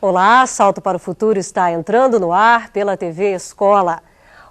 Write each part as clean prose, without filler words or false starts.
Olá, Salto para o Futuro está entrando no ar pela TV Escola.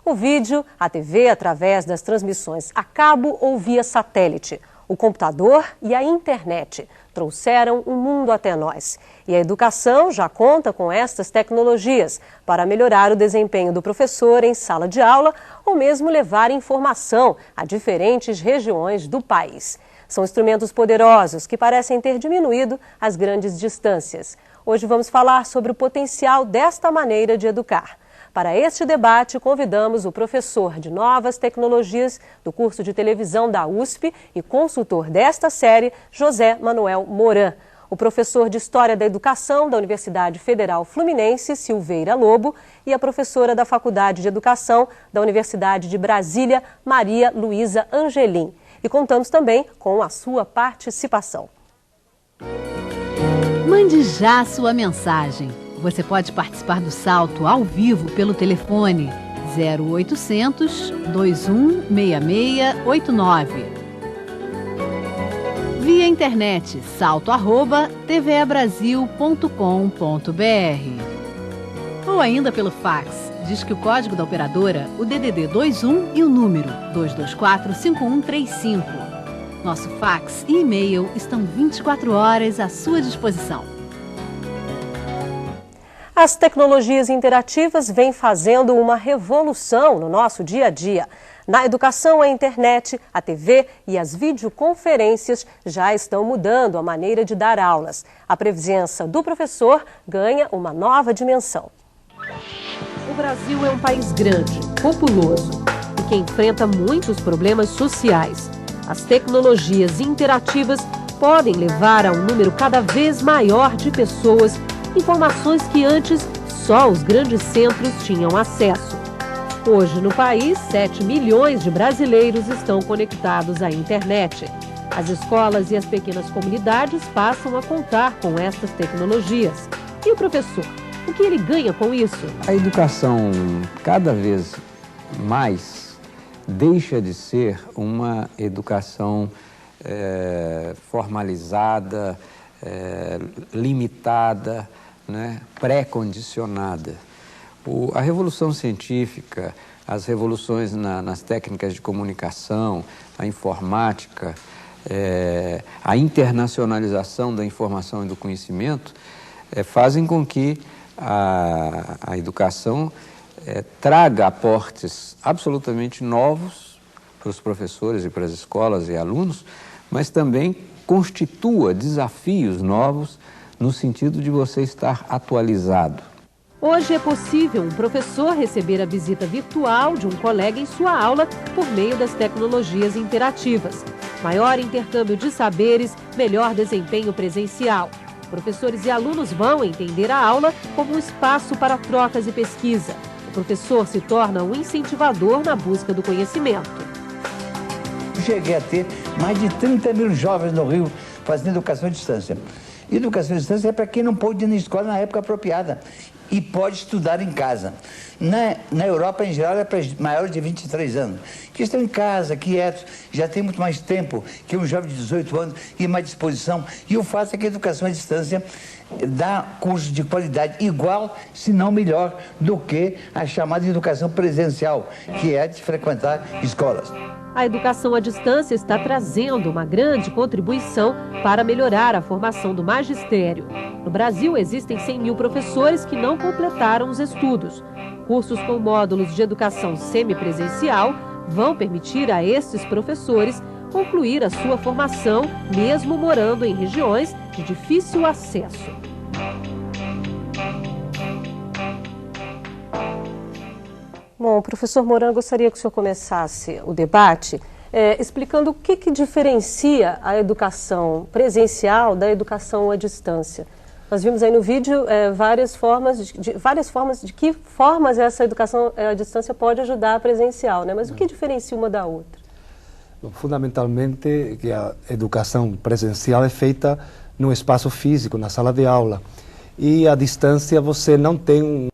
O vídeo, a TV através das transmissões a cabo ou via satélite, o computador e a internet trouxeram o mundo até nós. E a educação já conta com estas tecnologias para melhorar o desempenho do professor em sala de aula ou mesmo levar informação a diferentes regiões do país. São instrumentos poderosos que parecem ter diminuído as grandes distâncias. Hoje vamos falar sobre o potencial desta maneira de educar. Para este debate, convidamos o professor de Novas Tecnologias do curso de televisão da USP e consultor desta série, José Manuel Moran. O professor de História da Educação da Universidade Federal Fluminense, Silveira Lobo, e a professora da Faculdade de Educação da Universidade de Brasília, Maria Luísa Angelim. E contamos também com a sua participação. Mande já a sua mensagem. Você pode participar do Salto ao vivo pelo telefone 0800 21 6689. Via internet salto@tvebrasil.com.br. Ou ainda pelo fax. Diz que o código da operadora, o DDD 21 e o número 224-5135. Nosso fax e e-mail estão 24 horas à sua disposição. As tecnologias interativas vêm fazendo uma revolução no nosso dia a dia. Na educação, a internet, a TV e as videoconferências já estão mudando a maneira de dar aulas. A presença do professor ganha uma nova dimensão. O Brasil é um país grande, populoso e que enfrenta muitos problemas sociais. As tecnologias interativas podem levar a um número cada vez maior de pessoas, informações que antes só os grandes centros tinham acesso. Hoje, no país, 7 milhões de brasileiros estão conectados à internet. As escolas e as pequenas comunidades passam a contar com estas tecnologias. E o professor? O que ele ganha com isso? A educação, cada vez mais, deixa de ser uma educação formalizada, limitada, né, pré-condicionada. A revolução científica, as revoluções nas técnicas de comunicação, a informática, a internacionalização da informação e do conhecimento fazem com que a educação traga aportes absolutamente novos para os professores e para as escolas e alunos, mas também constitua desafios novos no sentido de você estar atualizado. Hoje é possível um professor receber a visita virtual de um colega em sua aula por meio das tecnologias interativas. Maior intercâmbio de saberes, melhor desempenho presencial. Professores e alunos vão entender a aula como um espaço para trocas e pesquisa. O professor se torna um incentivador na busca do conhecimento. Cheguei a ter mais de 30 mil jovens no Rio fazendo educação à distância. Educação à distância é para quem não pôde ir na escola na época apropriada e pode estudar em casa. Na Europa, em geral, é para maiores de 23 anos, que estão em casa, quietos, já tem muito mais tempo que um jovem de 18 anos e mais disposição. E o fato é que a educação à distância dá curso de qualidade igual, se não melhor, do que a chamada educação presencial, que é de frequentar escolas. A educação à distância está trazendo uma grande contribuição para melhorar a formação do magistério. No Brasil, existem 100 mil professores que não completaram os estudos. Cursos com módulos de educação semipresencial vão permitir a estes professores concluir a sua formação, mesmo morando em regiões de difícil acesso. Bom, professor Moran, gostaria que o senhor começasse o debate explicando o que diferencia a educação presencial da educação à distância. Nós vimos aí no vídeo várias formas de que formas essa educação à distância pode ajudar a presencial, né? Mas o que diferencia uma da outra? Bom, fundamentalmente que a educação presencial é feita no espaço físico, na sala de aula. E à distância você não tem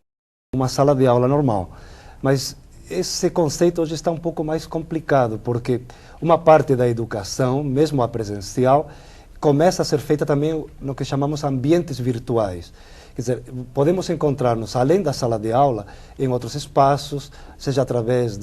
uma sala de aula normal. Mas esse conceito hoje está um pouco mais complicado, porque uma parte da educação, mesmo a presencial, começa a ser feita também no que chamamos ambientes virtuais. Quer dizer, podemos encontrar-nos, além da sala de aula, em outros espaços, seja através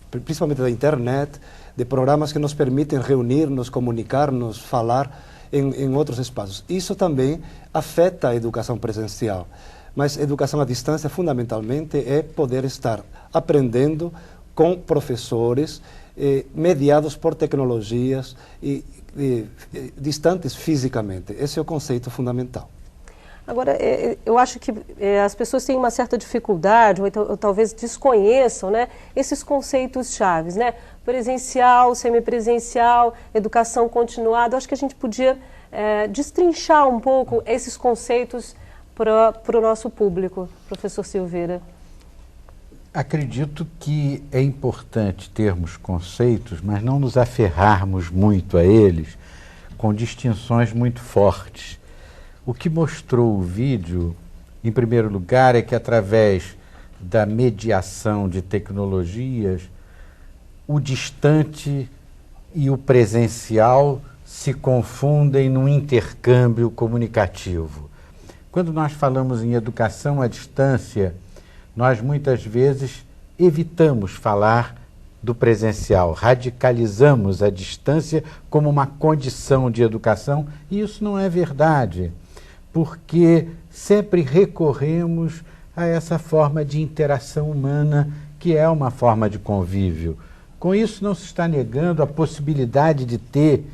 principalmente da internet, de programas que nos permitem reunir-nos, comunicar-nos, falar em outros espaços. Isso também afeta a educação presencial. Mas a educação à distância, fundamentalmente, é poder estar aprendendo com professores mediados por tecnologias e distantes fisicamente. Esse é o conceito fundamental. Agora, eu acho que as pessoas têm uma certa dificuldade, ou talvez desconheçam, né, esses conceitos chaves, né? Presencial, semipresencial, educação continuada. Eu acho que a gente podia destrinchar um pouco esses conceitos para o nosso público. Professor Silveira. Acredito que é importante termos conceitos, mas não nos aferrarmos muito a eles com distinções muito fortes. O que mostrou o vídeo, em primeiro lugar, é que através da mediação de tecnologias, o distante e o presencial se confundem num intercâmbio comunicativo. Quando nós falamos em educação à distância, nós muitas vezes evitamos falar do presencial, radicalizamos a distância como uma condição de educação, e isso não é verdade, porque sempre recorremos a essa forma de interação humana, que é uma forma de convívio. Com isso não se está negando a possibilidade de ter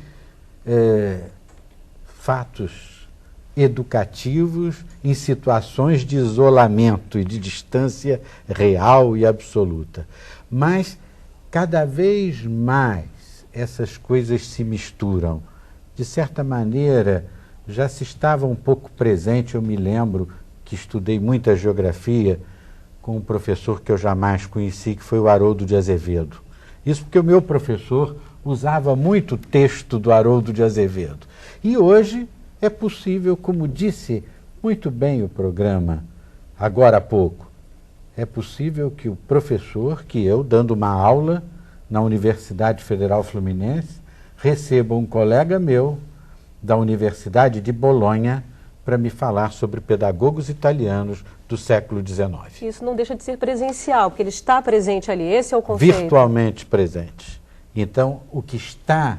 fatos educativos em situações de isolamento e de distância real e absoluta. Mas, cada vez mais, essas coisas se misturam. De certa maneira, já se estava um pouco presente, eu me lembro que estudei muita geografia com um professor que eu jamais conheci, que foi o Haroldo de Azevedo. Isso porque o meu professor usava muito o texto do Haroldo de Azevedo. E hoje é possível, como disse muito bem o programa, agora há pouco, é possível que o professor, que eu, dando uma aula na Universidade Federal Fluminense, receba um colega meu da Universidade de Bolonha para me falar sobre pedagogos italianos do século XIX. Isso não deixa de ser presencial, porque ele está presente ali, esse é o conceito. Virtualmente presente. Então, o que está...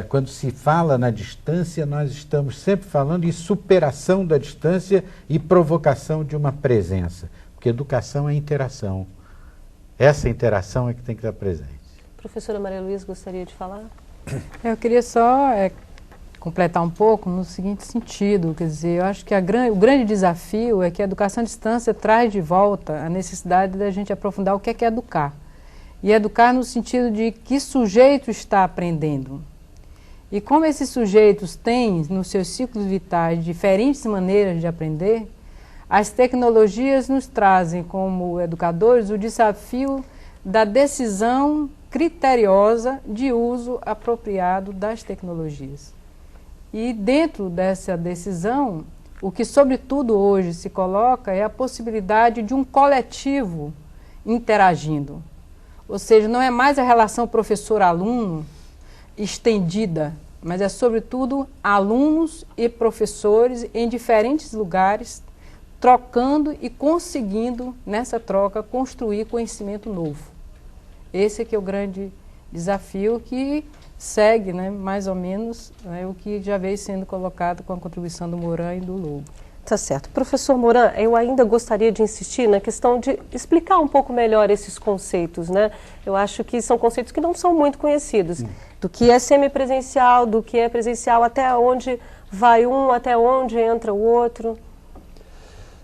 quando se fala na distância, nós estamos sempre falando em superação da distância e provocação de uma presença. Porque educação é interação. Essa interação é que tem que estar presente. Professora Maria Luísa, gostaria de falar? Eu queria só completar um pouco no seguinte sentido, quer dizer, eu acho que o grande desafio é que a educação à distância traz de volta a necessidade da gente aprofundar o que é educar. E educar no sentido de que sujeito está aprendendo. E como esses sujeitos têm nos seus ciclos vitais diferentes maneiras de aprender, as tecnologias nos trazem como educadores o desafio da decisão criteriosa de uso apropriado das tecnologias. E dentro dessa decisão, o que sobretudo hoje se coloca é a possibilidade de um coletivo interagindo. Ou seja, não é mais a relação professor-aluno estendida, mas é sobretudo alunos e professores em diferentes lugares, trocando e conseguindo, nessa troca, construir conhecimento novo. Esse é que é o grande desafio que segue, né, mais ou menos, né, o que já veio sendo colocado com a contribuição do Moran e do Lobo. Tá certo. Professor Moran, eu ainda gostaria de insistir na questão de explicar um pouco melhor esses conceitos, né? Eu acho que são conceitos que não são muito conhecidos. Do que é semipresencial, do que é presencial, até onde vai um, até onde entra o outro.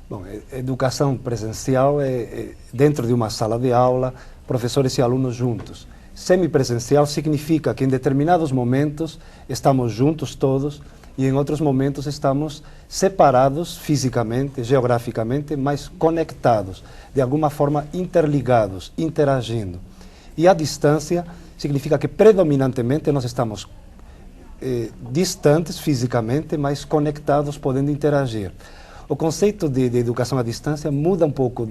Bom, educação presencial é dentro de uma sala de aula, professores e alunos juntos. Semipresencial significa que em determinados momentos estamos juntos todos e em outros momentos estamos separados fisicamente, geograficamente, mas conectados, de alguma forma interligados, interagindo. E a distância significa que predominantemente nós estamos distantes fisicamente, mas conectados, podendo interagir. O conceito de educação à distância muda um pouco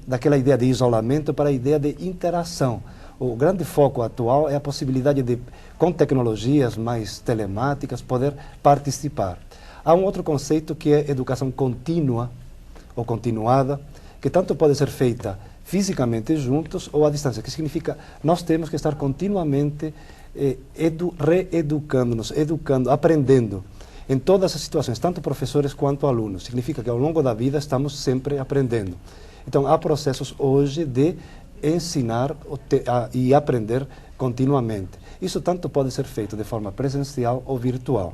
daquela ideia de isolamento para a ideia de interação. O grande foco atual é a possibilidade de, com tecnologias mais telemáticas, poder participar. Há um outro conceito que é educação contínua ou continuada, que tanto pode ser feita fisicamente juntos ou à distância, que significa nós temos que estar continuamente reeducando-nos, educando, aprendendo em todas as situações, tanto professores quanto alunos. Significa que ao longo da vida estamos sempre aprendendo. Então há processos hoje de ensinar e aprender continuamente. Isso tanto pode ser feito de forma presencial ou virtual.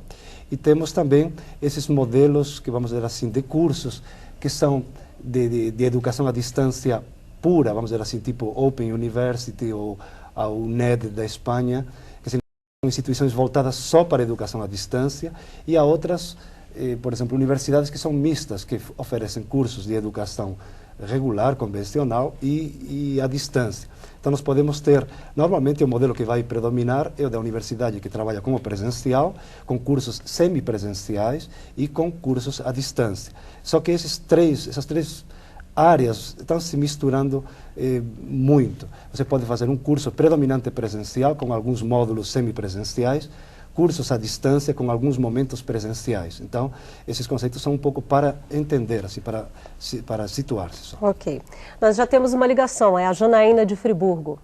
E temos também esses modelos, que vamos dizer assim, de cursos, que são de educação à distância pura, vamos dizer assim, tipo Open University ou a UNED da Espanha, que são instituições voltadas só para a educação à distância, e há outras, por exemplo, universidades que são mistas, que oferecem cursos de educação regular, convencional e à distância. Então nós podemos ter, normalmente o modelo que vai predominar é o da universidade, que trabalha como presencial, com cursos semipresenciais e com cursos à distância. Só que essas três áreas estão se misturando muito. Você pode fazer um curso predominante presencial, com alguns módulos semipresenciais, cursos à distância com alguns momentos presenciais. Então, esses conceitos são um pouco para entender, assim, para situar-se. Ok. Nós já temos uma ligação, é a Janaína de Friburgo.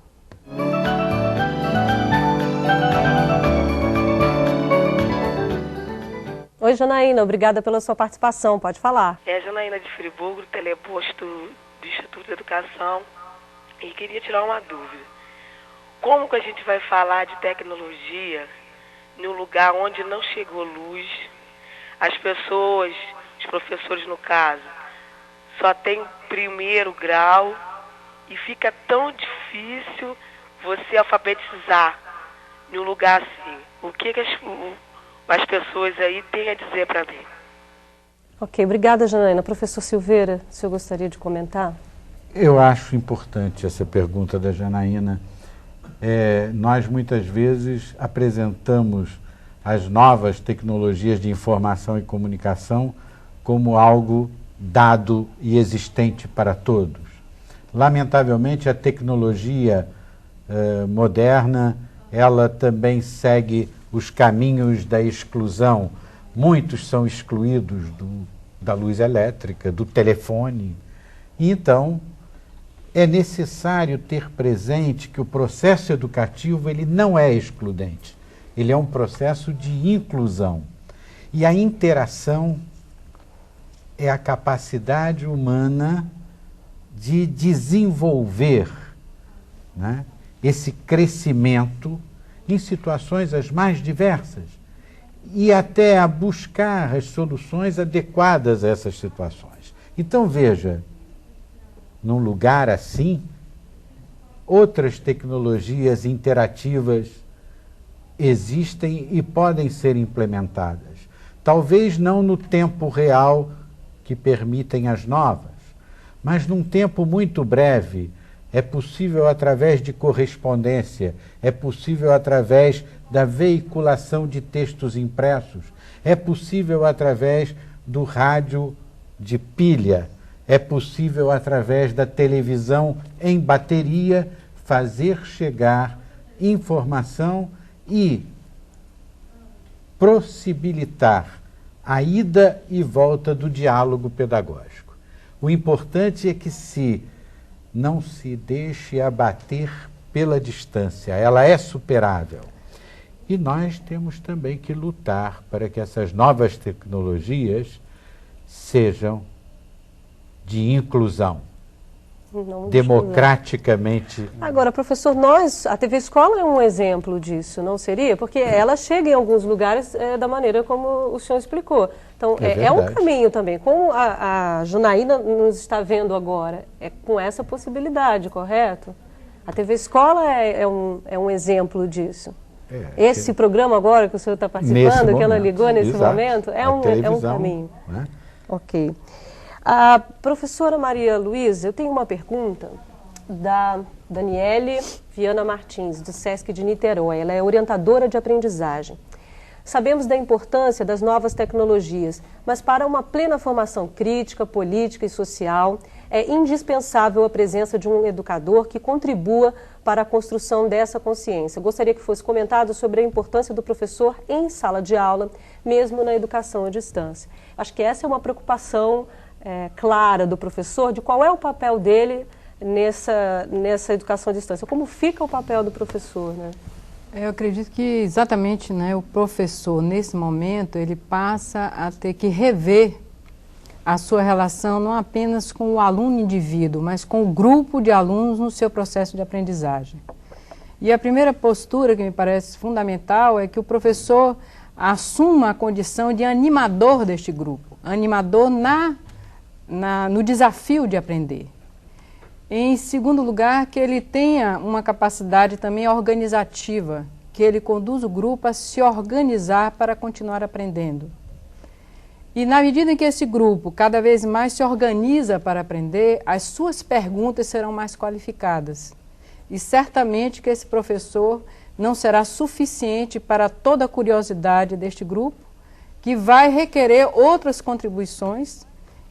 Oi, Janaína, obrigada pela sua participação, pode falar. É a Janaína de Friburgo, teleposto do Instituto de Educação, e queria tirar uma dúvida. Como que a gente vai falar de tecnologia num lugar onde não chegou luz, as pessoas, os professores no caso, só tem primeiro grau e fica tão difícil você alfabetizar num lugar assim? O que as pessoas aí têm a dizer para mim? Ok, obrigada, Janaína. Professor Silveira, o senhor gostaria de comentar? Eu acho importante essa pergunta da Janaína. Nós muitas vezes apresentamos as novas tecnologias de informação e comunicação como algo dado e existente para todos. Lamentavelmente, a tecnologia moderna, ela também segue os caminhos da exclusão. Muitos são excluídos da luz elétrica, do telefone. E então, é necessário ter presente que o processo educativo ele não é excludente, ele é um processo de inclusão. E a interação é a capacidade humana de desenvolver, né, esse crescimento em situações as mais diversas e até a buscar as soluções adequadas a essas situações. Então, veja, num lugar assim, outras tecnologias interativas existem e podem ser implementadas. Talvez não no tempo real que permitem as novas, mas num tempo muito breve. É possível através de correspondência, é possível através da veiculação de textos impressos, é possível através do rádio de pilha, é possível, através da televisão em bateria, fazer chegar informação e possibilitar a ida e volta do diálogo pedagógico. O importante é que não se deixe abater pela distância, ela é superável. E nós temos também que lutar para que essas novas tecnologias sejam de inclusão, democraticamente. Agora, professor, a TV Escola é um exemplo disso, não seria? Porque ela chega em alguns lugares da maneira como o senhor explicou. Então, é um caminho também. Como a Janaína nos está vendo agora, é com essa possibilidade, correto? A TV Escola é um exemplo disso. Esse programa agora que o senhor está participando, que ela ligou nesse momento, é um caminho. Né? Ok. A professora Maria Luísa, eu tenho uma pergunta da Daniele Viana Martins, do SESC de Niterói. Ela é orientadora de aprendizagem. Sabemos da importância das novas tecnologias, mas para uma plena formação crítica, política e social, é indispensável a presença de um educador que contribua para a construção dessa consciência. Gostaria que fosse comentado sobre a importância do professor em sala de aula, mesmo na educação à distância. Acho que essa é uma preocupação clara do professor, de qual é o papel dele nessa educação à distância. Como fica o papel do professor, né? Eu acredito que exatamente, né, o professor, nesse momento, ele passa a ter que rever a sua relação não apenas com o aluno indivíduo, mas com o grupo de alunos no seu processo de aprendizagem. E a primeira postura que me parece fundamental é que o professor assuma a condição de animador deste grupo, animador no desafio de aprender. Em segundo lugar, que ele tenha uma capacidade também organizativa, que ele conduza o grupo a se organizar para continuar aprendendo. E na medida em que esse grupo cada vez mais se organiza para aprender, as suas perguntas serão mais qualificadas. E certamente que esse professor não será suficiente para toda a curiosidade deste grupo, que vai requerer outras contribuições,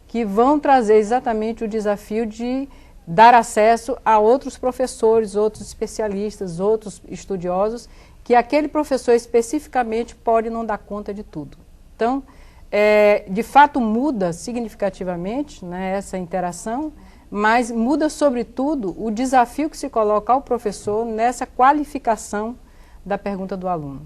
que vão trazer exatamente o desafio de dar acesso a outros professores, outros especialistas, outros estudiosos, que aquele professor especificamente pode não dar conta de tudo. Então, de fato muda significativamente, né, essa interação, mas muda sobretudo o desafio que se coloca ao professor nessa qualificação da pergunta do aluno.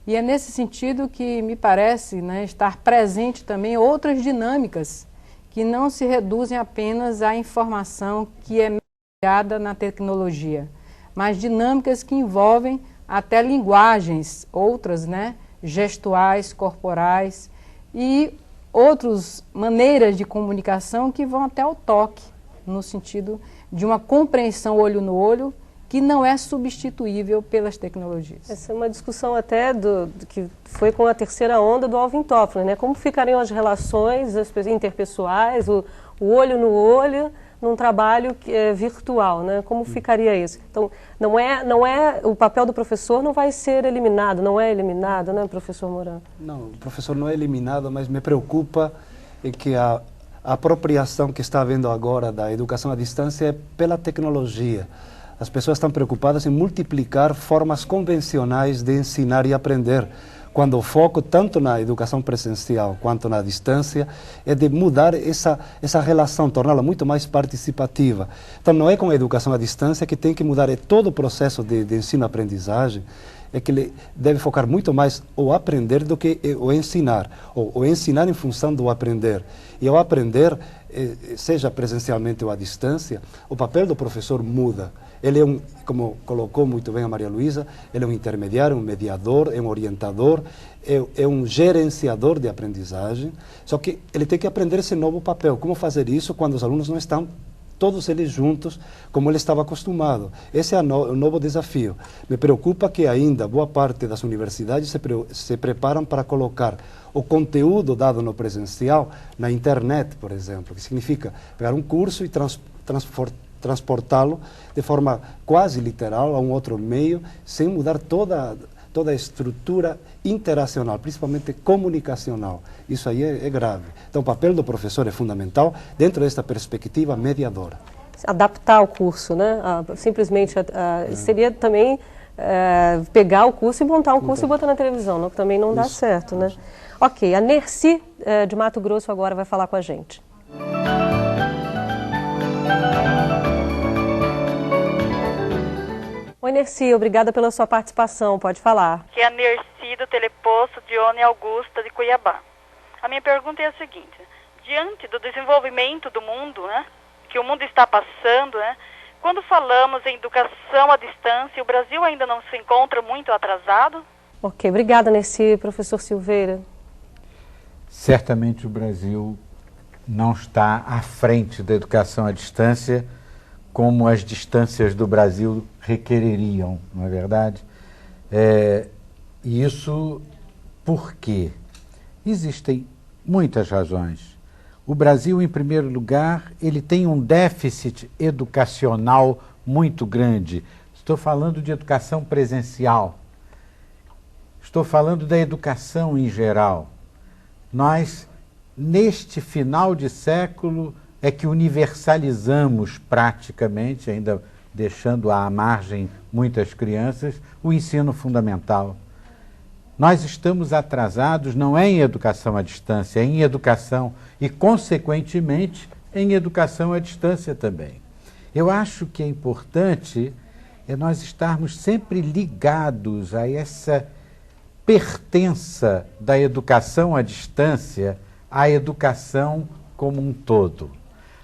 E é nesse sentido que me parece, né, estar presente também outras dinâmicas que não se reduzem apenas à informação que é mediada na tecnologia, mas dinâmicas que envolvem até linguagens, outras, né, gestuais, corporais e outras maneiras de comunicação que vão até o toque, no sentido de uma compreensão olho no olho, que não é substituível pelas tecnologias. Essa é uma discussão até que foi com a terceira onda do Alvin Toffler, né? Como ficariam as relações interpessoais, o olho no olho, num trabalho virtual, né? Como ficaria isso? Então, não é o papel do professor não vai ser eliminado, não é eliminado, né, professor Moran? Não, o professor não é eliminado, mas me preocupa que a apropriação que está havendo agora da educação à distância é pela tecnologia. As pessoas estão preocupadas em multiplicar formas convencionais de ensinar e aprender, quando o foco, tanto na educação presencial quanto na distância, é de mudar essa relação, torná-la muito mais participativa. Então, não é com a educação à distância que tem que mudar, é todo o processo de ensino-aprendizagem, é que ele deve focar muito mais o aprender do que o ensinar, ou o ensinar em função do aprender. E ao aprender, seja presencialmente ou à distância, o papel do professor muda. Ele é como colocou muito bem a Maria Luísa, ele é um intermediário, um mediador, é um orientador, é um gerenciador de aprendizagem, só que ele tem que aprender esse novo papel. Como fazer isso quando os alunos não estão todos eles juntos, como ele estava acostumado? Esse é o novo desafio. Me preocupa que ainda boa parte das universidades se preparam para colocar o conteúdo dado no presencial na internet, por exemplo, que significa pegar um curso e transportá-lo de forma quase literal a um outro meio, sem mudar toda a estrutura interacional, principalmente comunicacional. Isso aí é grave. Então, o papel do professor é fundamental dentro desta perspectiva mediadora. Adaptar o curso, né? Simplesmente seria também pegar o curso e montar um curso e botar na televisão, não? Que também não dá certo, né? Ok, a Nercy de Mato Grosso agora vai falar com a gente. Oi, Nercy, obrigada pela sua participação. Pode falar. Que é a Nercy do Teleposto Dione Augusta de Cuiabá. A minha pergunta é a seguinte: diante do desenvolvimento do mundo, né, que o mundo está passando, né, quando falamos em educação à distância, o Brasil ainda não se encontra muito atrasado? Ok, obrigada, Nercy. Professor Silveira. Certamente o Brasil não está à frente da educação à distância como as distâncias do Brasil requereriam, não é verdade? Isso porque existem muitas razões. O Brasil, em primeiro lugar, ele tem um déficit educacional muito grande. Estou falando de educação presencial. Estou falando da educação em geral. Nós, neste final de século, é que universalizamos praticamente, ainda deixando à margem muitas crianças, o ensino fundamental. Nós estamos atrasados não é em educação à distância, é em educação e, consequentemente, em educação à distância também. Eu acho que é importante nós estarmos sempre ligados a essa pertença da educação à distância à educação como um todo.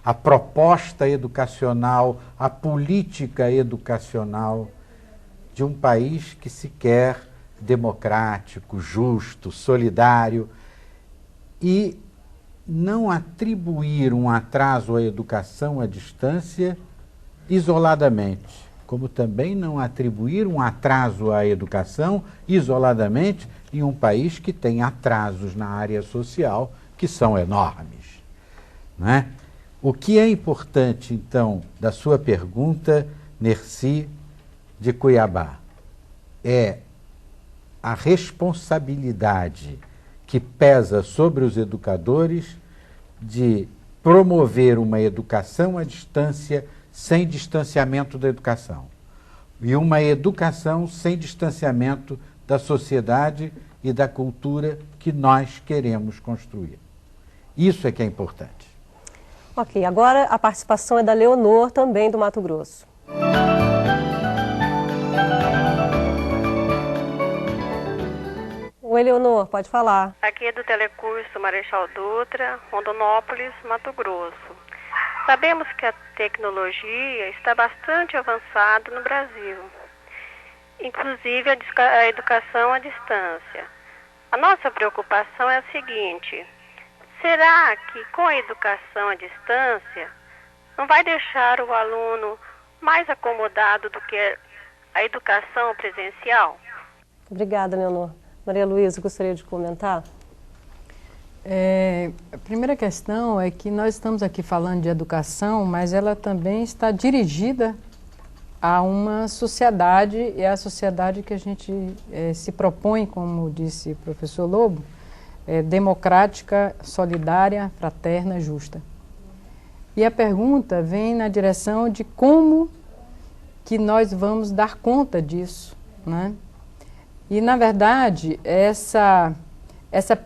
A proposta educacional, a política educacional de um país que se quer democrático, justo, solidário, e não atribuir um atraso à educação à distância isoladamente, como também não atribuir um atraso à educação isoladamente em um país que tem atrasos na área social que são enormes, não é? O que é importante, então, da sua pergunta, Nercy de Cuiabá, é a responsabilidade que pesa sobre os educadores de promover uma educação à distância sem distanciamento da educação e uma educação sem distanciamento da sociedade e da cultura que nós queremos construir. Isso é que é importante. Ok, agora a participação é da Leonor, também do Mato Grosso. Oi, Leonor, pode falar. Aqui é do Telecurso Marechal Dutra, Rondonópolis, Mato Grosso. Sabemos que a tecnologia está bastante avançada no Brasil, inclusive a educação à distância. A nossa preocupação é a seguinte: será que com a educação à distância não vai deixar o aluno mais acomodado do que a educação presencial? Obrigada, Leonor. Maria Luísa, gostaria de comentar? A primeira questão é que nós estamos aqui falando de educação, mas ela também está dirigida a uma sociedade, e é a sociedade que a gente se propõe, como disse o professor Lobo, democrática, solidária, fraterna, justa. E a pergunta vem na direção de como que nós vamos dar conta disso, né? E, na verdade,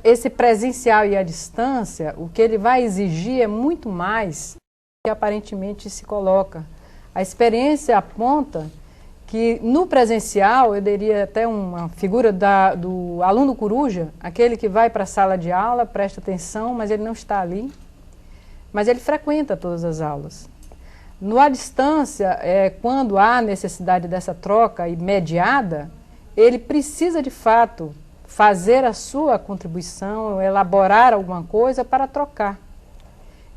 esse presencial e a distância, o que ele vai exigir é muito mais do que aparentemente se coloca. A experiência aponta que no presencial, eu daria até uma figura do aluno coruja, aquele que vai para a sala de aula, presta atenção, mas ele não está ali, mas ele frequenta todas as aulas. No à distância, quando há necessidade dessa troca imediata, ele precisa de fato fazer a sua contribuição, elaborar alguma coisa para trocar.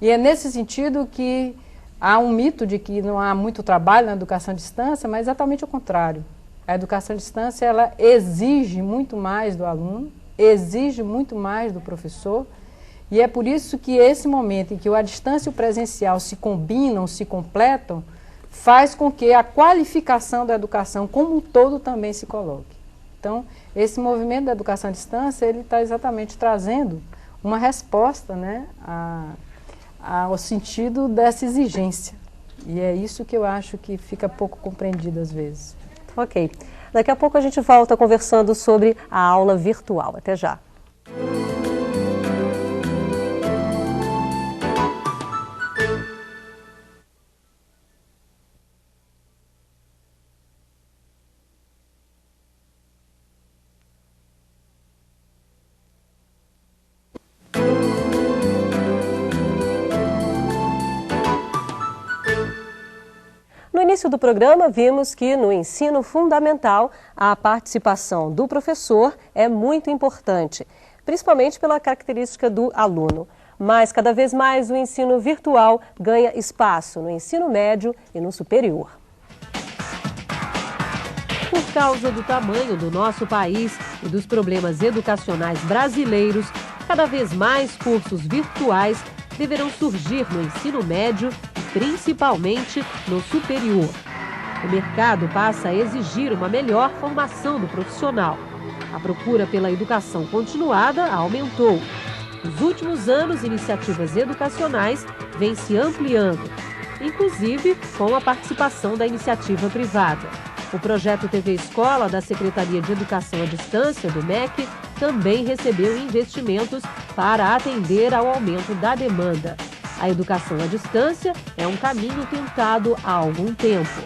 E é nesse sentido que há um mito de que não há muito trabalho na educação à distância, mas exatamente o contrário. A educação à distância, ela exige muito mais do aluno, exige muito mais do professor, e é por isso que esse momento em que a distância e o presencial se combinam, se completam, faz com que a qualificação da educação como um todo também se coloque. Então, esse movimento da educação à distância, ele está exatamente trazendo uma resposta, né, ao sentido dessa exigência. E é isso que eu acho que fica pouco compreendido às vezes. Ok. Daqui a pouco a gente volta conversando sobre a aula virtual. Até já. No início do programa, vimos que no ensino fundamental a participação do professor é muito importante, principalmente pela característica do aluno. Mas cada vez mais o ensino virtual ganha espaço no ensino médio e no superior. Por causa do tamanho do nosso país e dos problemas educacionais brasileiros, cada vez mais cursos virtuais deverão surgir no ensino médio e principalmente no superior. O mercado passa a exigir uma melhor formação do profissional. A procura pela educação continuada aumentou. Nos últimos anos, iniciativas educacionais vêm se ampliando, inclusive com a participação da iniciativa privada. O projeto TV Escola da Secretaria de Educação à Distância, do MEC, também recebeu investimentos para atender ao aumento da demanda. A educação à distância é um caminho tentado há algum tempo.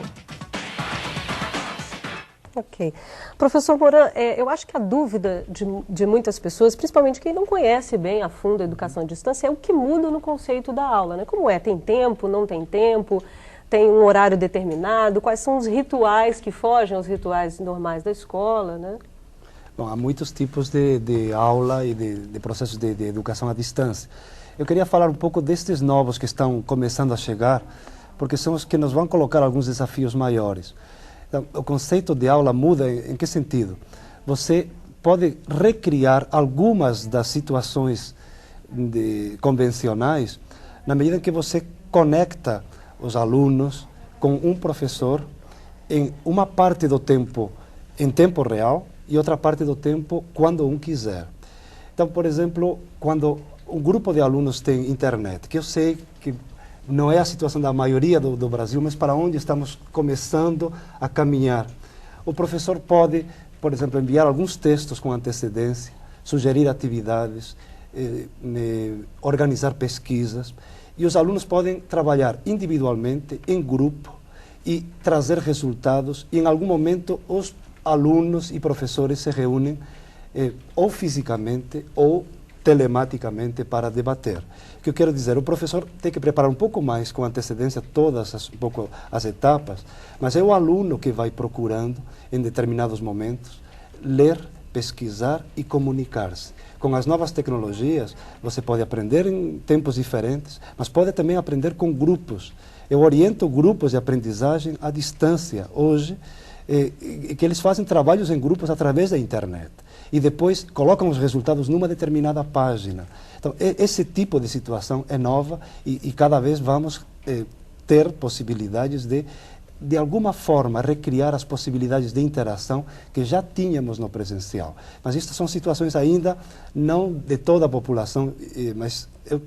Ok. Professor Moran, eu acho que a dúvida de muitas pessoas, principalmente quem não conhece bem a fundo a educação à distância, é o que muda no conceito da aula, né? Como é? Tem tempo, não tem tempo? Tem um horário determinado? Quais são os rituais que fogem aos rituais normais da escola, né? Bom, há muitos tipos de aula e de processos de educação à distância. Eu queria falar um pouco destes novos que estão começando a chegar, porque são os que nos vão colocar alguns desafios maiores. Então, o conceito de aula muda em que sentido? Você pode recriar algumas das situações convencionais na medida em que você conecta os alunos com um professor em uma parte do tempo em tempo real e outra parte do tempo quando um quiser. Então, por exemplo, quando um grupo de alunos tem internet, que eu sei que não é a situação da maioria do Brasil, mas para onde estamos começando a caminhar. O professor pode, por exemplo, enviar alguns textos com antecedência, sugerir atividades, organizar pesquisas, e os alunos podem trabalhar individualmente, em grupo, e trazer resultados, e em algum momento os alunos e professores se reúnem ou fisicamente ou telematicamente para debater. O que eu quero dizer, o professor tem que preparar um pouco mais com antecedência todas as etapas, mas é o aluno que vai procurando, em determinados momentos, ler, pesquisar e comunicar-se. Com as novas tecnologias, você pode aprender em tempos diferentes, mas pode também aprender com grupos. Eu oriento grupos de aprendizagem à distância hoje, que eles fazem trabalhos em grupos através da internet e depois colocam os resultados numa determinada página. Então, esse tipo de situação é nova e cada vez vamos ter possibilidades de alguma forma, recriar as possibilidades de interação que já tínhamos no presencial. Mas estas são situações ainda não de toda a população, mas eu,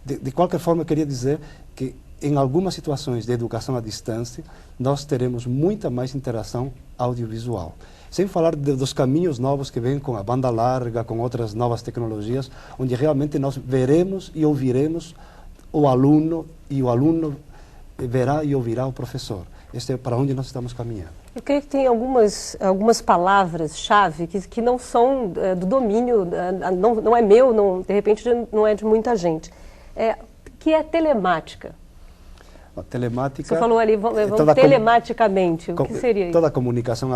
de qualquer forma, eu queria dizer que em algumas situações de educação à distância, nós teremos muita mais interação audiovisual. Sem falar dos caminhos novos que vêm com a banda larga, com outras novas tecnologias, onde realmente nós veremos e ouviremos o aluno, e o aluno verá e ouvirá o professor. Este é para onde nós estamos caminhando. Eu creio que tem algumas palavras-chave que não são do domínio, não é meu, de repente não é de muita gente. Que é telemática. A telemática... Você falou ali, vamos telematicamente, o que seria isso? Toda a comunicação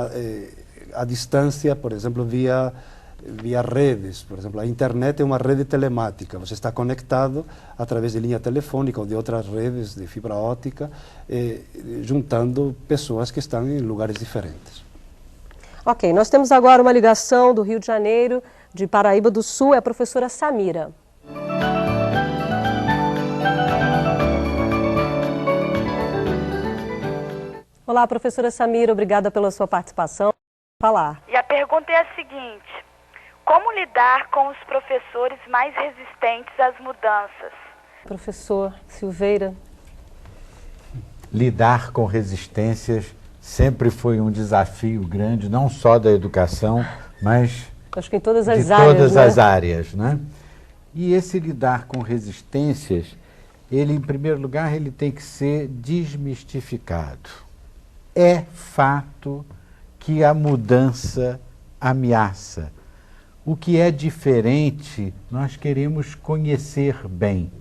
à distância, por exemplo, via redes. Por exemplo, a internet é uma rede telemática. Você está conectado através de linha telefônica ou de outras redes de fibra óptica, juntando pessoas que estão em lugares diferentes. Ok, nós temos agora uma ligação do Rio de Janeiro, de Paraíba do Sul, é a professora Samira. Olá, professora Samira, obrigada pela sua participação. Falar. E a pergunta é a seguinte: como lidar com os professores mais resistentes às mudanças? Professor Silveira. Lidar com resistências sempre foi um desafio grande, não só da educação, mas acho que em todas as de áreas, todas né? as áreas, né? E esse lidar com resistências, ele, em primeiro lugar, ele tem que ser desmistificado. É fato que a mudança ameaça. O que é diferente, nós queremos conhecer bem.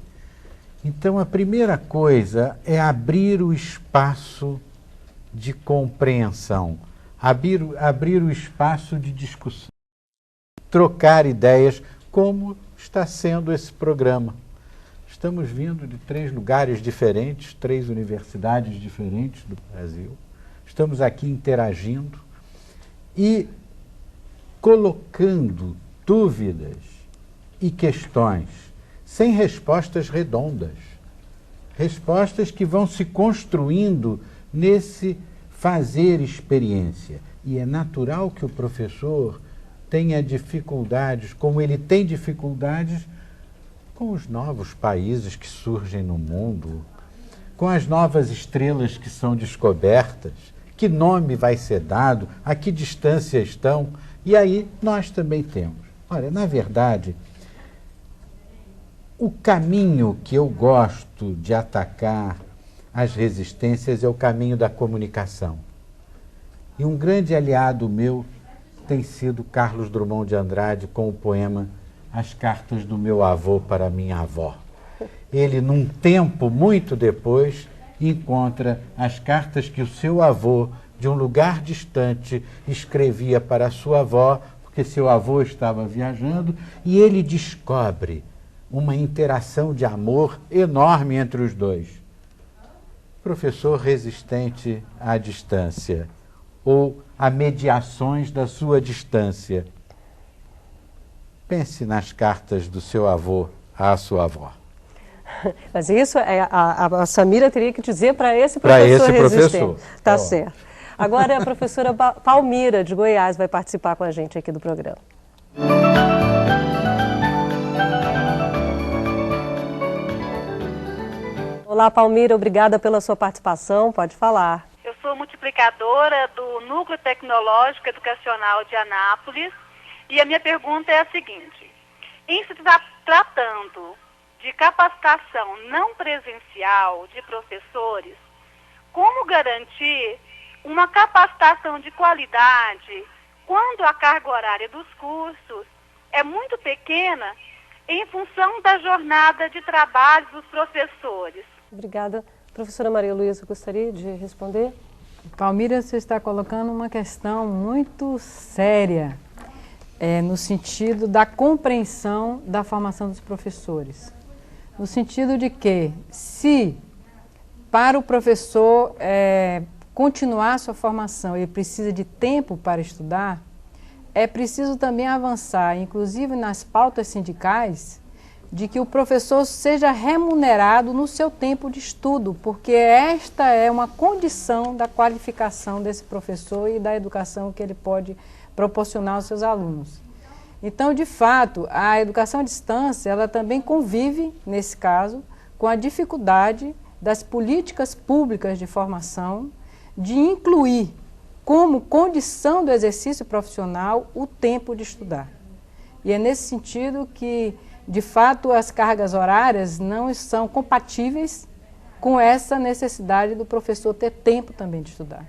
Então, a primeira coisa é abrir o espaço de compreensão, abrir o espaço de discussão, trocar ideias, como está sendo esse programa. Estamos vindo de 3 lugares diferentes, 3 universidades diferentes do Brasil. Estamos aqui interagindo e colocando dúvidas e questões sem respostas redondas. Respostas que vão se construindo nesse fazer experiência. E é natural que o professor tenha dificuldades, como ele tem dificuldades com os novos países que surgem no mundo, com as novas estrelas que são descobertas, que nome vai ser dado, a que distância estão, e aí nós também temos. Olha, na verdade, o caminho que eu gosto de atacar as resistências é o caminho da comunicação. E um grande aliado meu tem sido Carlos Drummond de Andrade com o poema As Cartas do Meu Avô para Minha Avó. Ele, num tempo muito depois, encontra as cartas que o seu avô, de um lugar distante, escrevia para a sua avó, porque seu avô estava viajando, e ele descobre uma interação de amor enorme entre os dois. Professor resistente à distância, ou a mediações da sua distância. Pense nas cartas do seu avô à sua avó. Mas isso a Samira teria que dizer para esse professor resistente. Tá certo. Agora a professora Palmira, de Goiás, vai participar com a gente aqui do programa. Olá, Palmira, obrigada pela sua participação. Pode falar. Eu sou multiplicadora do Núcleo Tecnológico Educacional de Anápolis e a minha pergunta é a seguinte: em se tratando de capacitação não presencial de professores, como garantir uma capacitação de qualidade quando a carga horária dos cursos é muito pequena em função da jornada de trabalho dos professores? Obrigada. Professora Maria Luísa, gostaria de responder? Palmira, você está colocando uma questão muito séria, no sentido da compreensão da formação dos professores. No sentido de que, se para o professor continuar sua formação, ele precisa de tempo para estudar, é preciso também avançar, inclusive nas pautas sindicais, de que o professor seja remunerado no seu tempo de estudo, porque esta é uma condição da qualificação desse professor e da educação que ele pode proporcionar aos seus alunos. Então, de fato, a educação à distância, ela também convive, nesse caso, com a dificuldade das políticas públicas de formação de incluir como condição do exercício profissional o tempo de estudar. E é nesse sentido que, de fato, as cargas horárias não são compatíveis com essa necessidade do professor ter tempo também de estudar.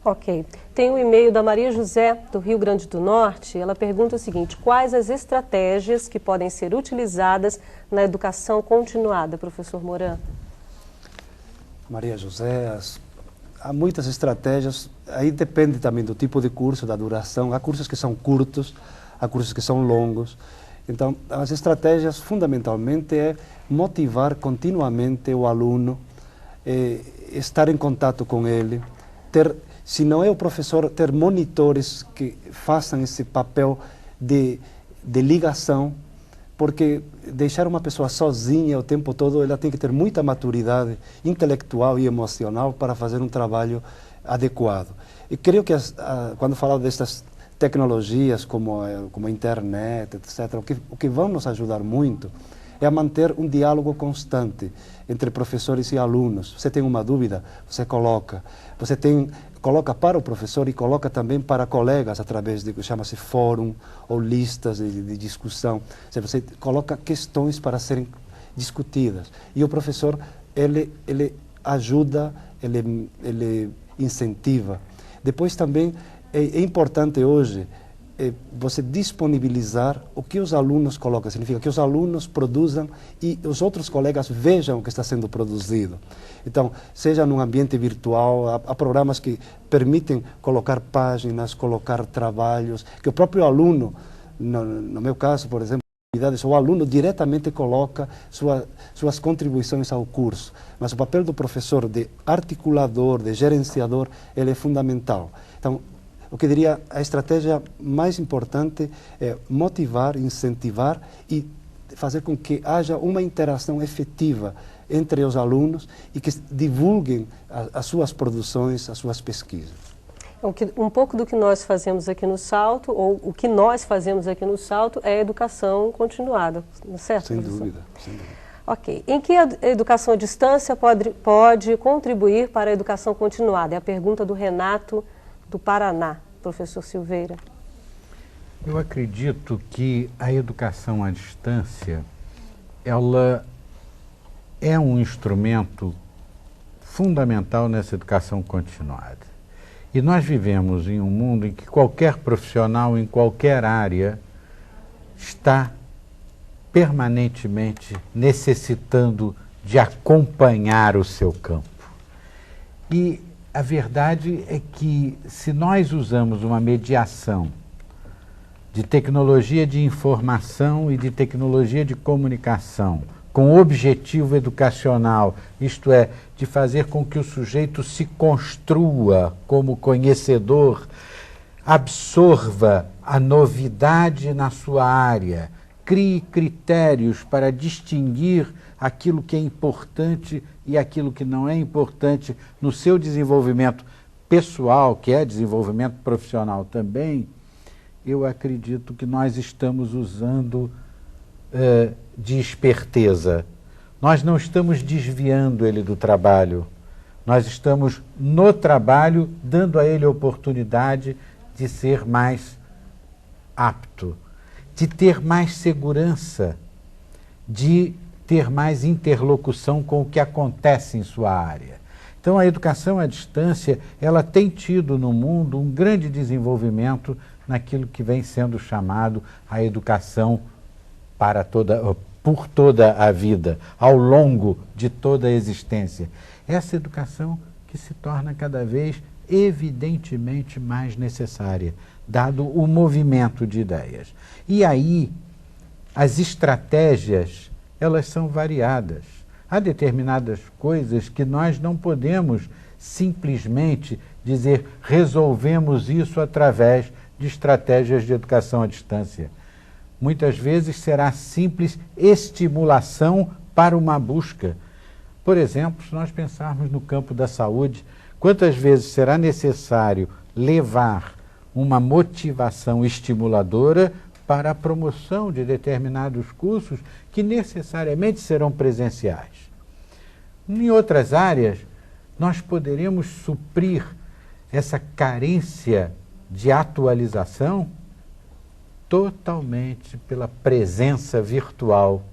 Ok. Tem um e-mail da Maria José, do Rio Grande do Norte. Ela pergunta o seguinte: quais as estratégias que podem ser utilizadas na educação continuada, professor Moran? Maria José, há muitas estratégias, aí depende também do tipo de curso, da duração. Há cursos que são curtos, há cursos que são longos. Então, as estratégias fundamentalmente é motivar continuamente o aluno, estar em contato com ele, ter, se não é o professor, ter monitores que façam esse papel de ligação, porque deixar uma pessoa sozinha o tempo todo, ela tem que ter muita maturidade intelectual e emocional para fazer um trabalho adequado. E creio que quando falo destas tecnologias como a internet, etc., o que vão nos ajudar muito é a manter um diálogo constante entre professores e alunos. Você tem uma dúvida, você coloca. Coloca para o professor e coloca também para colegas através de que chama-se fórum ou listas de discussão. Você coloca questões para serem discutidas. E o professor, ele ajuda, ele incentiva. Depois também é importante hoje você disponibilizar o que os alunos colocam. Significa que os alunos produzam e os outros colegas vejam o que está sendo produzido. Então, seja num ambiente virtual, há programas que permitem colocar páginas, colocar trabalhos, que o próprio aluno, no meu caso, por exemplo, o aluno diretamente coloca suas contribuições ao curso. Mas o papel do professor de articulador, de gerenciador, ele é fundamental. Então, o que diria, a estratégia mais importante é motivar, incentivar e fazer com que haja uma interação efetiva entre os alunos e que divulguem as suas produções, as suas pesquisas. Um pouco do que nós fazemos aqui no Salto, ou o que nós fazemos aqui no Salto, é a educação continuada, não é certo, Sem professor? dúvida, sem dúvida. Ok. Em que a educação à distância pode contribuir para a educação continuada? É a pergunta do Renato, do Paraná, professor Silveira. Eu acredito que a educação à distância, ela é um instrumento fundamental nessa educação continuada. E nós vivemos em um mundo em que qualquer profissional, em qualquer área, está permanentemente necessitando de acompanhar o seu campo. E a verdade é que, se nós usamos uma mediação de tecnologia de informação e de tecnologia de comunicação com objetivo educacional, isto é, de fazer com que o sujeito se construa como conhecedor, absorva a novidade na sua área, crie critérios para distinguir aquilo que é importante e aquilo que não é importante no seu desenvolvimento pessoal, que é desenvolvimento profissional também. Eu acredito que nós estamos usando de esperteza. Nós não estamos desviando ele do trabalho. Nós estamos no trabalho dando a ele a oportunidade de ser mais apto, de ter mais segurança, de ter mais interlocução com o que acontece em sua área. Então, a educação à distância, ela tem tido no mundo um grande desenvolvimento naquilo que vem sendo chamado a educação por toda a vida, ao longo de toda a existência. Essa educação que se torna cada vez evidentemente mais necessária, dado o movimento de ideias. E aí, as estratégias, elas são variadas. Há determinadas coisas que nós não podemos simplesmente dizer resolvemos isso através de estratégias de educação à distância. Muitas vezes será simples estimulação para uma busca. Por exemplo, se nós pensarmos no campo da saúde, quantas vezes será necessário levar uma motivação estimuladora para a promoção de determinados cursos que necessariamente serão presenciais. Em outras áreas, nós poderemos suprir essa carência de atualização totalmente pela presença virtual,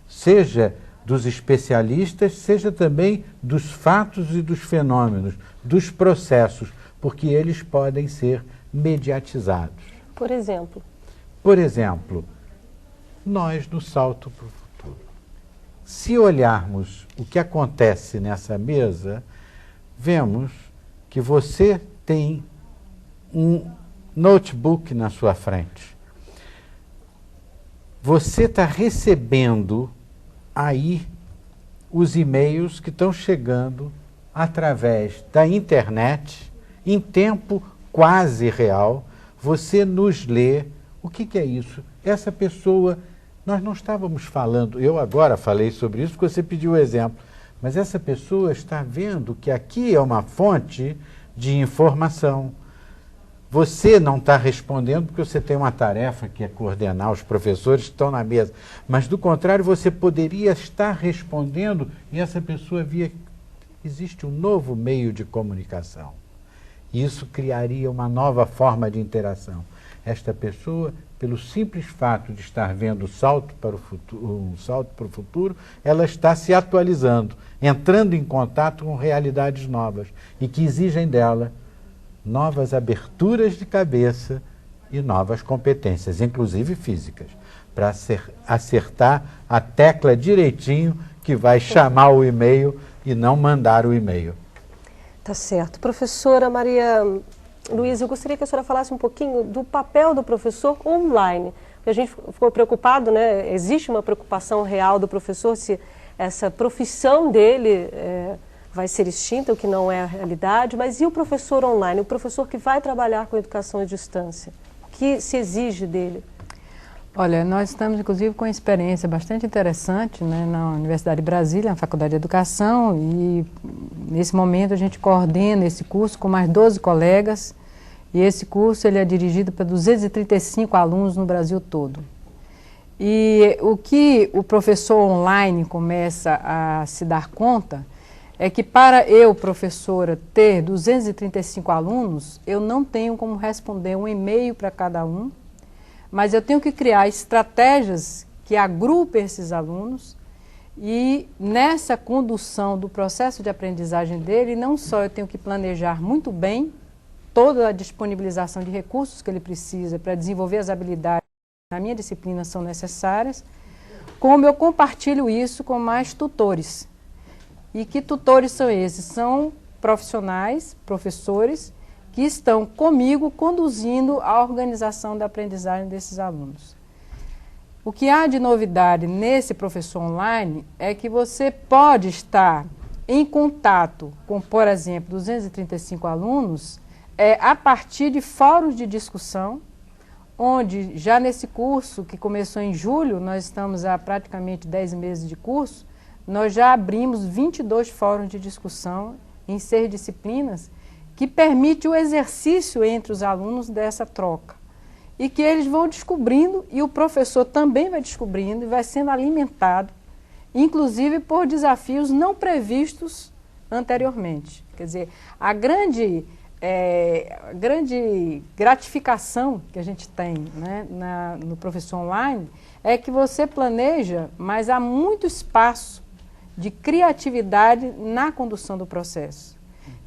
seja dos especialistas, seja também dos fatos e dos fenômenos, dos processos, porque eles podem ser mediatizados. Por exemplo? Por exemplo, nós no Salto para o Futuro. Se olharmos o que acontece nessa mesa, vemos que você tem um notebook na sua frente. Você está recebendo aí os e-mails que estão chegando através da internet, em tempo quase real. Você nos lê. O que é isso? Essa pessoa, nós não estávamos falando, eu agora falei sobre isso porque você pediu o exemplo, mas essa pessoa está vendo que aqui é uma fonte de informação. Você não está respondendo porque você tem uma tarefa que é coordenar os professores que estão na mesa. Mas, do contrário, você poderia estar respondendo e essa pessoa via que existe um novo meio de comunicação. Isso criaria uma nova forma de interação. Esta pessoa, pelo simples fato de estar vendo um salto para o futuro, ela está se atualizando, entrando em contato com realidades novas e que exigem dela novas aberturas de cabeça e novas competências, inclusive físicas, para acertar a tecla direitinho que vai chamar o e-mail e não mandar o e-mail. Tá certo. Professora Maria Luísa, eu gostaria que a senhora falasse um pouquinho do papel do professor online. Porque a gente ficou preocupado, né? Existe uma preocupação real do professor se essa profissão dele vai ser extinta, o que não é a realidade, mas e o professor online, o professor que vai trabalhar com educação à distância? O que se exige dele? Olha, nós estamos, inclusive, com uma experiência bastante interessante, né, na Universidade de Brasília, na Faculdade de Educação, e nesse momento a gente coordena esse curso com mais 12 colegas E esse curso ele é dirigido para 235 alunos no Brasil todo. E o que o professor online começa a se dar conta é que para eu, professora, ter 235 alunos, eu não tenho como responder um e-mail para cada um, mas eu tenho que criar estratégias que agrupem esses alunos e nessa condução do processo de aprendizagem dele, não só eu tenho que planejar muito bem toda a disponibilização de recursos que ele precisa para desenvolver as habilidades que na minha disciplina são necessárias, como eu compartilho isso com mais tutores. E que tutores são esses? São profissionais, professores, que estão comigo conduzindo a organização da aprendizagem desses alunos. O que há de novidade nesse professor online é que você pode estar em contato com, por exemplo, 235 alunos a partir de fóruns de discussão, onde já nesse curso que começou em julho, nós estamos há praticamente 10 meses de curso, nós já abrimos 22 fóruns de discussão em 6 disciplinas, que permite o exercício entre os alunos dessa troca. E que eles vão descobrindo, e o professor também vai descobrindo, e vai sendo alimentado, inclusive por desafios não previstos anteriormente. Quer dizer, a grande gratificação que a gente tem, né, no professor online é que você planeja, mas há muito espaço de criatividade na condução do processo.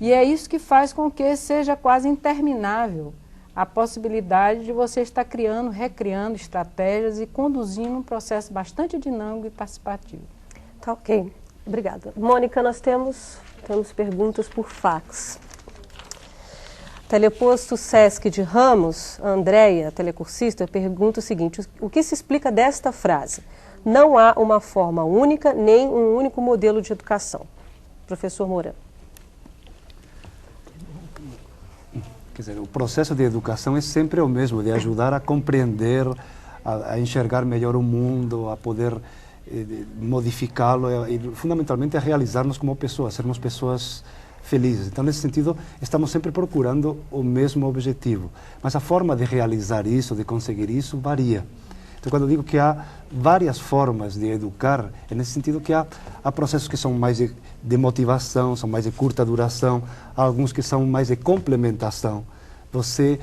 E é isso que faz com que seja quase interminável a possibilidade de você estar criando, recriando estratégias e conduzindo um processo bastante dinâmico e participativo. Tá ok. Obrigada. Mônica, nós temos perguntas por fax. Teleposto Sesc de Ramos, a Andréia, telecursista, pergunta o seguinte: o que se explica desta frase? Não há uma forma única, nem um único modelo de educação. Professor Moura. Quer dizer, o processo de educação é sempre o mesmo, de ajudar a compreender, a enxergar melhor o mundo, a poder modificá-lo e, fundamentalmente, a realizar-nos como pessoas, sermos pessoas felizes. Então, nesse sentido, estamos sempre procurando o mesmo objetivo. Mas a forma de realizar isso, de conseguir isso, varia. Então, quando eu digo que há várias formas de educar, é nesse sentido que há processos que são mais de motivação, são mais de curta duração, há alguns que são mais de complementação. Você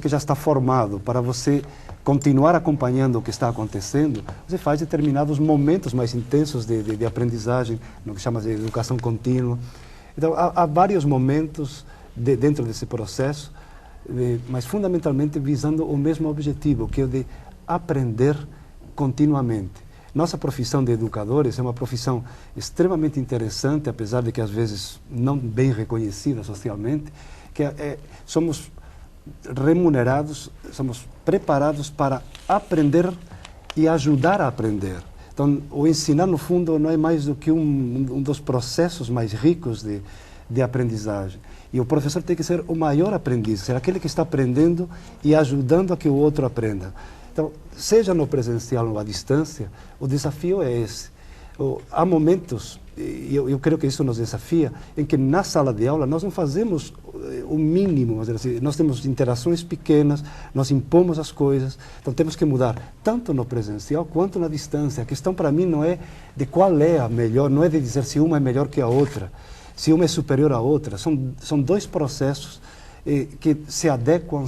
que já está formado, para você continuar acompanhando o que está acontecendo, você faz determinados momentos mais intensos de aprendizagem, no que chama de educação contínua. Então, há vários momentos dentro desse processo, mas fundamentalmente visando o mesmo objetivo, que é o de aprender continuamente. Nossa profissão de educadores é uma profissão extremamente interessante, apesar de que às vezes não bem reconhecida socialmente, que somos remunerados, somos preparados para aprender e ajudar a aprender. Então, o ensinar, no fundo, não é mais do que um dos processos mais ricos de aprendizagem. E o professor tem que ser o maior aprendiz, ser aquele que está aprendendo e ajudando a que o outro aprenda. Então, seja no presencial ou à distância, o desafio é esse. Há momentos, e eu creio que isso nos desafia, em que na sala de aula nós não fazemos o mínimo, vamos dizer assim, nós temos interações pequenas, nós impomos as coisas, então temos que mudar tanto no presencial quanto na distância. A questão para mim não é de qual é a melhor, não é de dizer se uma é melhor que a outra, se uma é superior à outra. São dois processos que se adequam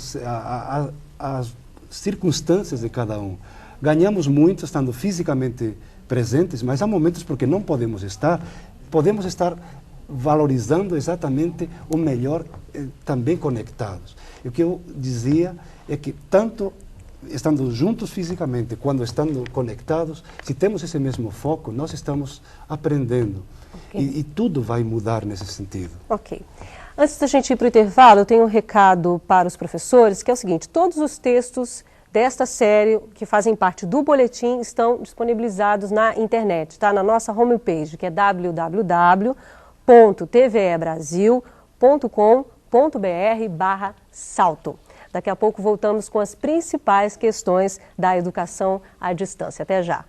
às circunstâncias de cada um. Ganhamos muito estando fisicamente presentes, mas há momentos porque não podemos estar valorizando exatamente o melhor, também conectados. E o que eu dizia é que tanto estando juntos fisicamente, quando estando conectados, se temos esse mesmo foco, nós estamos aprendendo. Okay. E tudo vai mudar nesse sentido. Ok. Antes da gente ir para o intervalo, eu tenho um recado para os professores, que é o seguinte: todos os textos desta série, que fazem parte do boletim, estão disponibilizados na internet, tá? Na nossa homepage, que é www.tvebrasil.com.br/salto. Daqui a pouco voltamos com as principais questões da educação à distância. Até já.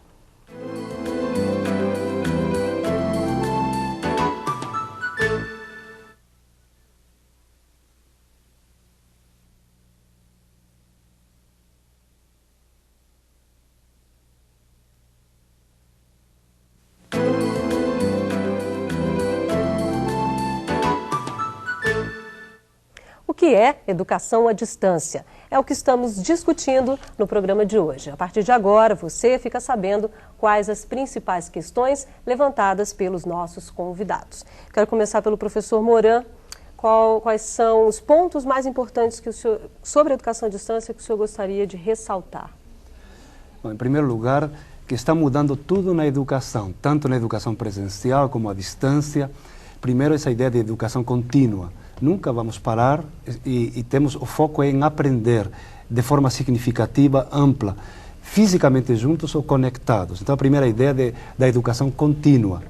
que é educação à distância? É o que estamos discutindo no programa de hoje. A partir de agora, você fica sabendo quais as principais questões levantadas pelos nossos convidados. Quero começar pelo professor Moran. Quais são os pontos mais importantes que o senhor, sobre a educação à distância que o senhor gostaria de ressaltar? Bom, em primeiro lugar, que está mudando tudo na educação, tanto na educação presencial como à distância. Primeiro, essa ideia de educação contínua. Nunca vamos parar e temos o foco em aprender de forma significativa, ampla, fisicamente juntos ou conectados. Então, a primeira ideia da educação contínua.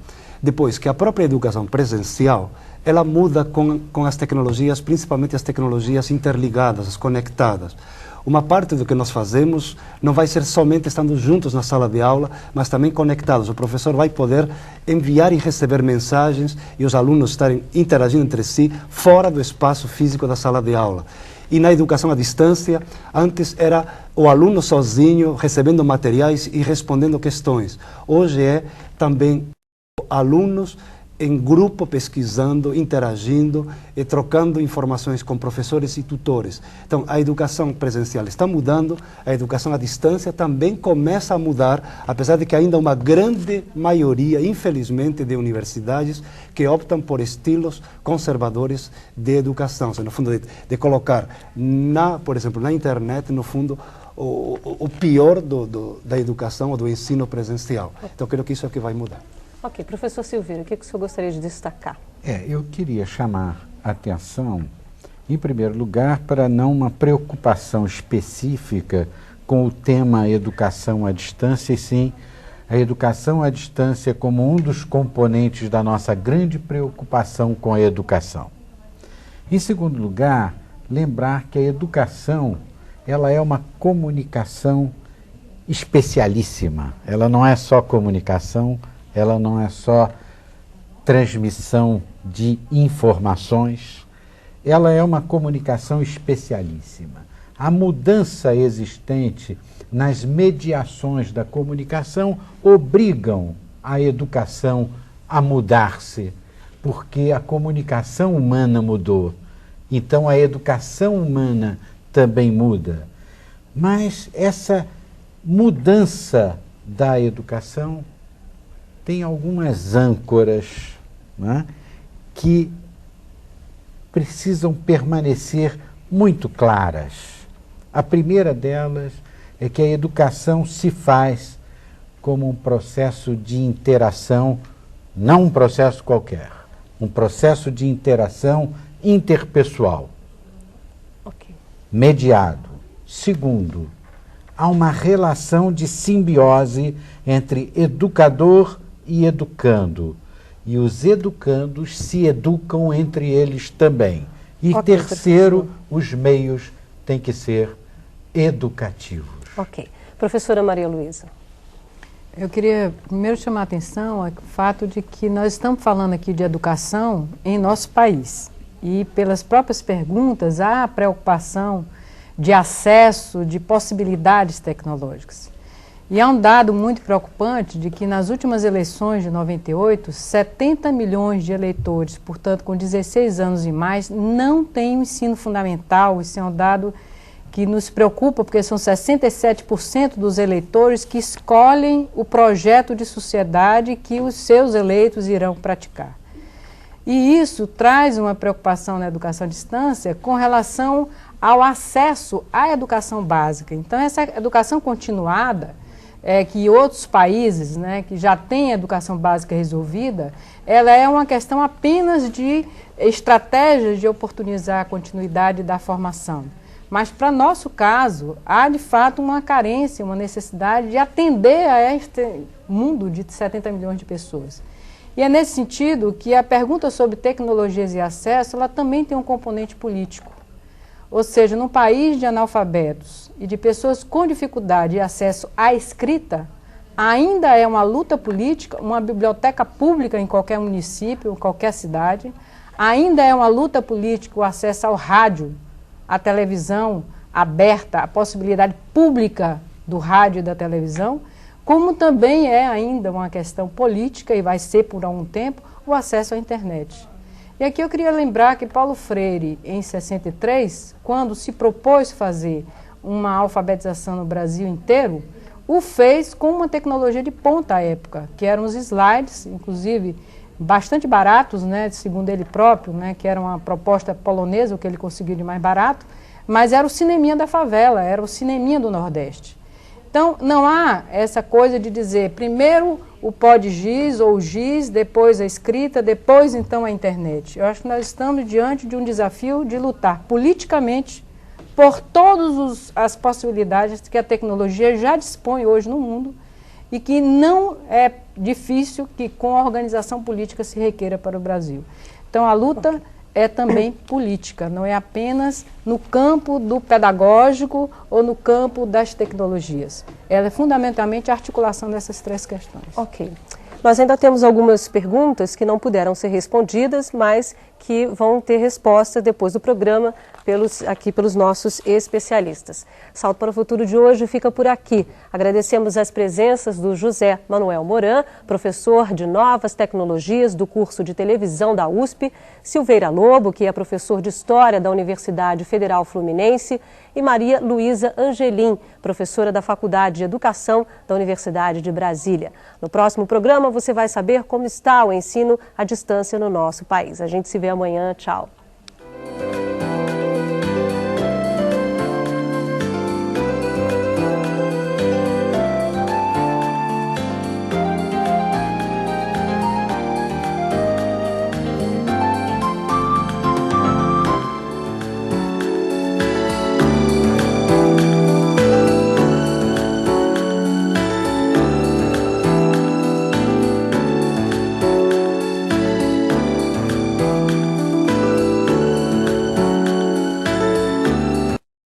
Depois, que a própria educação presencial, ela muda com as tecnologias, principalmente as tecnologias interligadas, as conectadas. Uma parte do que nós fazemos não vai ser somente estando juntos na sala de aula, mas também conectados. O professor vai poder enviar e receber mensagens e os alunos estarem interagindo entre si fora do espaço físico da sala de aula. E na educação à distância, antes era o aluno sozinho recebendo materiais e respondendo questões. Hoje é também alunos em grupo pesquisando, interagindo e trocando informações com professores e tutores. Então, a educação presencial está mudando, a educação à distância também começa a mudar, apesar de que ainda uma grande maioria, infelizmente, de universidades que optam por estilos conservadores de educação, no fundo, de colocar, por exemplo, na internet, no fundo, o pior da educação ou do ensino presencial. Então, creio que isso é o que vai mudar. Ok, professor Silveira, o que o senhor gostaria de destacar? Eu queria chamar a atenção, em primeiro lugar, para não uma preocupação específica com o tema educação à distância, e sim a educação à distância como um dos componentes da nossa grande preocupação com a educação. Em segundo lugar, lembrar que a educação, ela é uma comunicação especialíssima. Ela não é só comunicação, ela não é só transmissão de informações, ela é uma comunicação especialíssima. A mudança existente nas mediações da comunicação obrigam a educação a mudar-se, porque a comunicação humana mudou. Então a educação humana também muda. Mas essa mudança da educação tem algumas âncoras, né, que precisam permanecer muito claras. A primeira delas é que a educação se faz como um processo de interação, não um processo qualquer, um processo de interação interpessoal, mediado. Segundo, há uma relação de simbiose entre educador e educando, e os educandos se educam entre eles também. E terceiro, os meios têm que ser educativos. Ok. Professora Maria Luísa. Eu queria primeiro chamar a atenção ao fato de que nós estamos falando aqui de educação em nosso país. E pelas próprias perguntas, há a preocupação de acesso, de possibilidades tecnológicas. E há um dado muito preocupante de que nas últimas eleições de 98, 70 milhões de eleitores, portanto com 16 anos e mais, não têm o ensino fundamental. Isso é um dado que nos preocupa, porque são 67% dos eleitores que escolhem o projeto de sociedade que os seus eleitos irão praticar. E isso traz uma preocupação na educação à distância com relação ao acesso à educação básica. Então, essa educação continuada, que outros países, né, que já têm a educação básica resolvida, ela é uma questão apenas de estratégias de oportunizar a continuidade da formação. Mas, para nosso caso, há de fato uma carência, uma necessidade de atender a este mundo de 70 milhões de pessoas. E é nesse sentido que a pergunta sobre tecnologias e acesso, ela também tem um componente político. Ou seja, num país de analfabetos e de pessoas com dificuldade de acesso à escrita, ainda é uma luta política, uma biblioteca pública em qualquer município, em qualquer cidade, ainda é uma luta política o acesso ao rádio, à televisão aberta, a possibilidade pública do rádio e da televisão, como também é ainda uma questão política, e vai ser por algum tempo, o acesso à internet. E aqui eu queria lembrar que Paulo Freire, em 63, quando se propôs fazer uma alfabetização no Brasil inteiro, o fez com uma tecnologia de ponta à época, que eram os slides, inclusive bastante baratos, né, segundo ele próprio, né, que era uma proposta polonesa, o que ele conseguiu de mais barato, mas era o cineminha da favela, era o cineminha do Nordeste. Então, não há essa coisa de dizer primeiro o pod-giz ou o giz, depois a escrita, depois então a internet. Eu acho que nós estamos diante de um desafio de lutar politicamente por todas as possibilidades que a tecnologia já dispõe hoje no mundo e que não é difícil que com a organização política se requeira para o Brasil. Então a luta é também política, não é apenas no campo do pedagógico ou no campo das tecnologias. Ela é fundamentalmente a articulação dessas três questões. Ok. Nós ainda temos algumas perguntas que não puderam ser respondidas, mas que vão ter resposta depois do programa pelos nossos especialistas. Salto para o Futuro de hoje fica por aqui. Agradecemos as presenças do José Manuel Moran, professor de Novas Tecnologias do curso de televisão da USP, Silveira Lobo, que é professor de História da Universidade Federal Fluminense, e Maria Luísa Angelim, professora da Faculdade de Educação da Universidade de Brasília. No próximo programa você vai saber como está o ensino à distância no nosso país. A gente se vê amanhã. Tchau.